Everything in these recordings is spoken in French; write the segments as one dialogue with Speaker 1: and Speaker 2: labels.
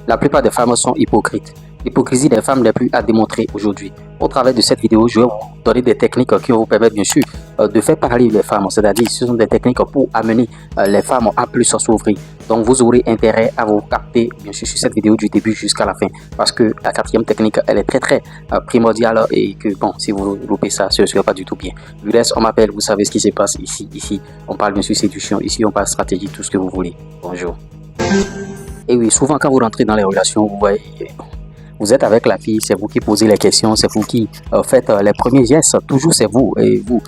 Speaker 1: La plupart des femmes sont hypocrites. L'hypocrisie des femmes n'est plus à démontrer aujourd'hui. Au travers de cette vidéo, je vais vous donner des techniques qui vont vous permettre bien sûr de faire parler les femmes. C'est-à-dire, ce sont des techniques pour amener les femmes à plus s'ouvrir. Donc, vous aurez intérêt à vous capter bien sûr sur cette vidéo du début jusqu'à la fin. Parce que la quatrième technique, elle est très primordiale et que bon, si vous loupez ça, ce ne serait pas du tout bien. Du reste, on m'appelle, vous savez ce qui se passe ici. Ici, on parle bien sûr séduction. Ici, on parle stratégie, tout ce que vous voulez. Bonjour. Et oui, souvent quand vous rentrez dans les relations, vous voyez, vous êtes avec la fille, c'est vous qui posez les questions, c'est vous qui faites les premiers gestes, toujours c'est vous. Et vous,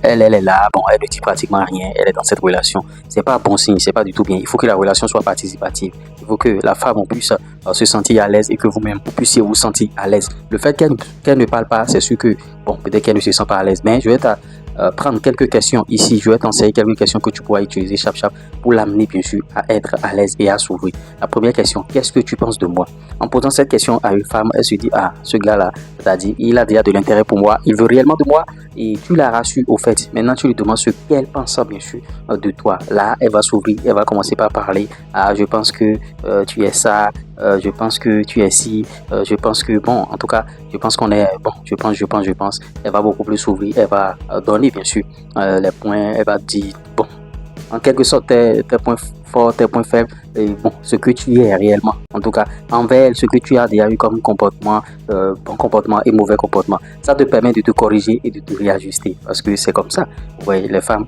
Speaker 1: elle est là, bon, elle ne dit pratiquement rien, elle est dans cette relation. C'est pas bon signe, c'est pas du tout bien. Il faut que la relation soit participative. Il faut que la femme puisse se sentir à l'aise et que vous-même vous puissiez vous sentir à l'aise. Le fait qu'elle ne parle pas, c'est sûr que, bon, peut-être qu'elle ne se sent pas à l'aise, mais je vais prendre quelques questions ici. Je vais t'enseigner quelques questions que tu pourras utiliser chap pour l'amener bien sûr à être à l'aise et à s'ouvrir. La première question, qu'est-ce que tu penses de moi? En posant cette question à une femme, elle se dit, ah, ce gars-là, c'est-à-dire, il a déjà de l'intérêt pour moi, il veut réellement de moi, et tu la rassures au fait. Maintenant, tu lui demandes ce qu'elle pense bien sûr de toi. Là, elle va s'ouvrir, elle va commencer par parler. Ah, je pense que tu es ça, je pense que tu es ci, je pense que, bon, en tout cas, je pense qu'on est, bon, je pense. Elle va beaucoup plus s'ouvrir, elle va donner bien sûr les points, elle va dire, bon, en quelque sorte tes points forts, tes points faibles, et bon, ce que tu es réellement, en tout cas envers elle, ce que tu as déjà eu comme comportement, bon comportement et mauvais comportement, ça te permet de te corriger et de te réajuster, parce que c'est comme ça. Vous voyez, les femmes,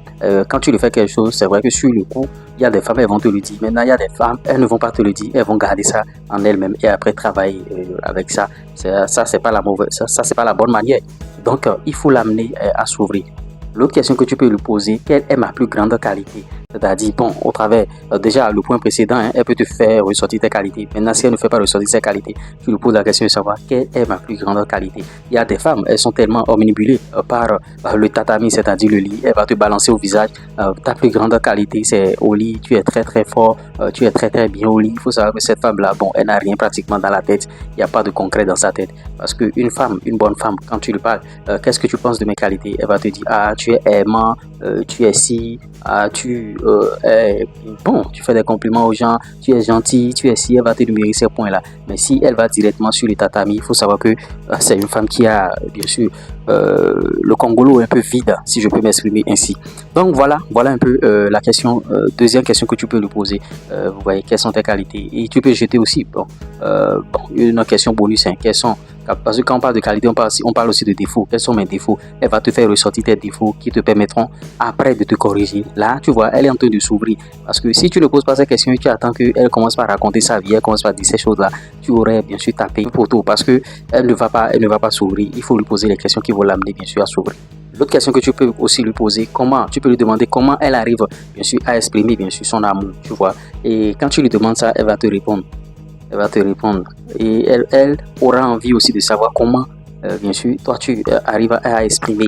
Speaker 1: quand tu le fais quelque chose, c'est vrai que sur le coup, il y a des femmes, elles vont te le dire. Maintenant, il y a des femmes, elles ne vont pas te le dire, elles vont garder ça en elles-mêmes et après travailler avec ça. Ça, c'est pas la mauvaise, ça c'est pas la bonne manière. Donc, il faut l'amener à s'ouvrir. L'autre question que tu peux lui poser, quelle est ma plus grande qualité? C'est-à-dire, bon, au travers, déjà, le point précédent, hein, elle peut te faire ressortir tes qualités. Maintenant, si elle ne fait pas ressortir ses qualités, tu lui poses la question de savoir quelle est ma plus grande qualité. Il y a des femmes, elles sont tellement omnibulées par le tatami, c'est-à-dire le lit. Elle va te balancer au visage. Ta plus grande qualité, c'est au lit, tu es très fort, tu es très bien au lit. Il faut savoir que cette femme-là, bon, elle n'a rien pratiquement dans la tête. Il n'y a pas de concret dans sa tête. Parce qu'une femme, une bonne femme, quand tu lui parles, qu'est-ce que tu penses de mes qualités? Elle va te dire, ah, tu es aimant, tu es si, ah, bon, tu fais des compliments aux gens, tu es gentil, tu es si, elle va te numérer ces points-là. Mais si elle va directement sur les tatamis, il faut savoir que c'est une femme qui a, bien sûr, le congolo un peu vide, si je peux m'exprimer ainsi. Donc voilà un peu la question, deuxième question que tu peux lui poser. Vous voyez, quelles sont tes qualités? Et tu peux jeter aussi, bon, une question bonus, hein, quelles sont, parce que quand on parle de qualité, on parle aussi de défauts. Quels sont mes défauts? Elle va te faire ressortir tes défauts qui te permettront après de te corriger. Là, tu vois, elle est en train de s'ouvrir. Parce que si tu ne poses pas ces questions et tu attends qu'elle commence par raconter sa vie, elle commence par dire ces choses-là, tu aurais bien sûr tapé une photo parce que elle ne va pas s'ouvrir. Il faut lui poser les questions qui vont l'amener bien sûr à s'ouvrir. L'autre question que tu peux aussi lui poser, tu peux lui demander comment elle arrive bien sûr à exprimer bien sûr son amour, tu vois. Et quand tu lui demandes ça, elle va te répondre. Elle va te répondre et elle aura envie aussi de savoir comment, bien sûr, toi tu arrives à exprimer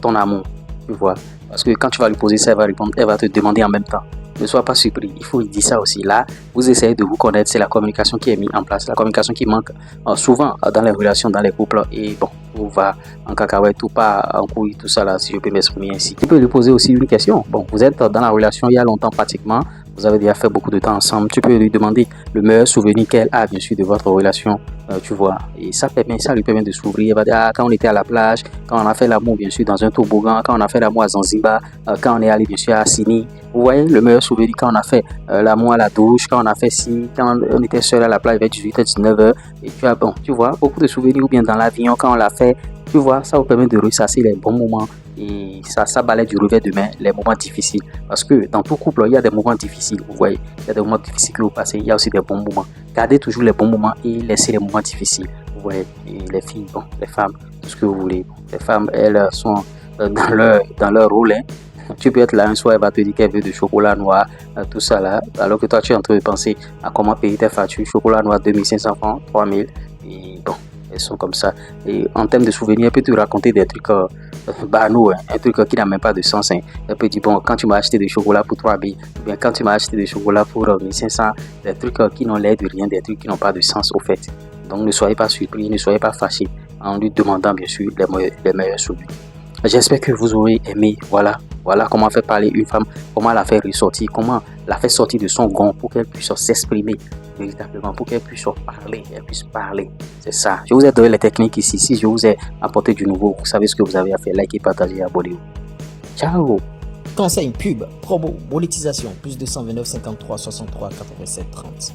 Speaker 1: ton amour, tu vois. Parce que quand tu vas lui poser ça, elle va répondre, elle va te demander en même temps. Ne sois pas surpris, il faut lui dire ça aussi. Là, vous essayez de vous connaître, c'est la communication qui est mise en place, la communication qui manque souvent dans les relations, dans les couples. Et bon, tout va en cacahuète, tout part en couille, tout ça là, si je peux m'exprimer ainsi. Tu peux lui poser aussi une question. Bon, vous êtes dans la relation il y a longtemps pratiquement. Vous avez déjà fait beaucoup de temps ensemble. Tu peux lui demander le meilleur souvenir qu'elle a, bien sûr, de votre relation, tu vois. Et ça lui permet de s'ouvrir. Elle va dire, ah, quand on était à la plage, quand on a fait l'amour, bien sûr, dans un toboggan, quand on a fait l'amour à Zanzibar, quand on est allé, bien sûr, à Sini. Vous voyez, le meilleur souvenir quand on a fait l'amour à la douche, quand on a fait quand on était seul à la plage vers 18h, 19h. Et tu as, bon, tu vois, beaucoup de souvenirs, ou bien dans l'avion, quand on l'a fait, tu vois, ça vous permet de ressasser les bons moments. Et ça balaie du revers de main les moments difficiles. Parce que dans tout couple, il y a des moments difficiles. Vous voyez, il y a des moments difficiles que vous passez. Il y a aussi des bons moments. Gardez toujours les bons moments et laissez les moments difficiles. Vous voyez, et les filles, bon, les femmes, tout ce que vous voulez. Les femmes, elles sont dans leur rôle. Hein. Tu peux être là un soir, elle va te dire qu'elle veut du chocolat noir, tout ça là. Alors que toi, tu es en train de penser à comment payer tes factures. Chocolat noir, 2500 francs, 3000. Et bon, elles sont comme ça. Et en termes de souvenirs, elle peut te raconter des trucs banaux, hein, un truc qui n'a même pas de sens. Hein. Elle peut dire, bon, quand tu m'as acheté des chocolats pour 3 billes, ou bien quand tu m'as acheté des chocolats pour 1500, des trucs qui n'ont l'air de rien, des trucs qui n'ont pas de sens au fait. Donc ne soyez pas surpris, ne soyez pas fâchés en lui demandant bien sûr les meilleurs souvenirs. J'espère que vous aurez aimé, voilà comment faire parler une femme, comment la faire ressortir, comment la faire sortir de son gond pour qu'elle puisse s'exprimer véritablement pour qu'elles puissent parler. C'est ça. Je vous ai donné les techniques ici. Si je vous ai apporté du nouveau, vous savez ce que vous avez à faire. Likez, partagez, abonnez-vous. Ciao.
Speaker 2: Conseil, pub, promo, monétisation, plus 229 53 63 87 30.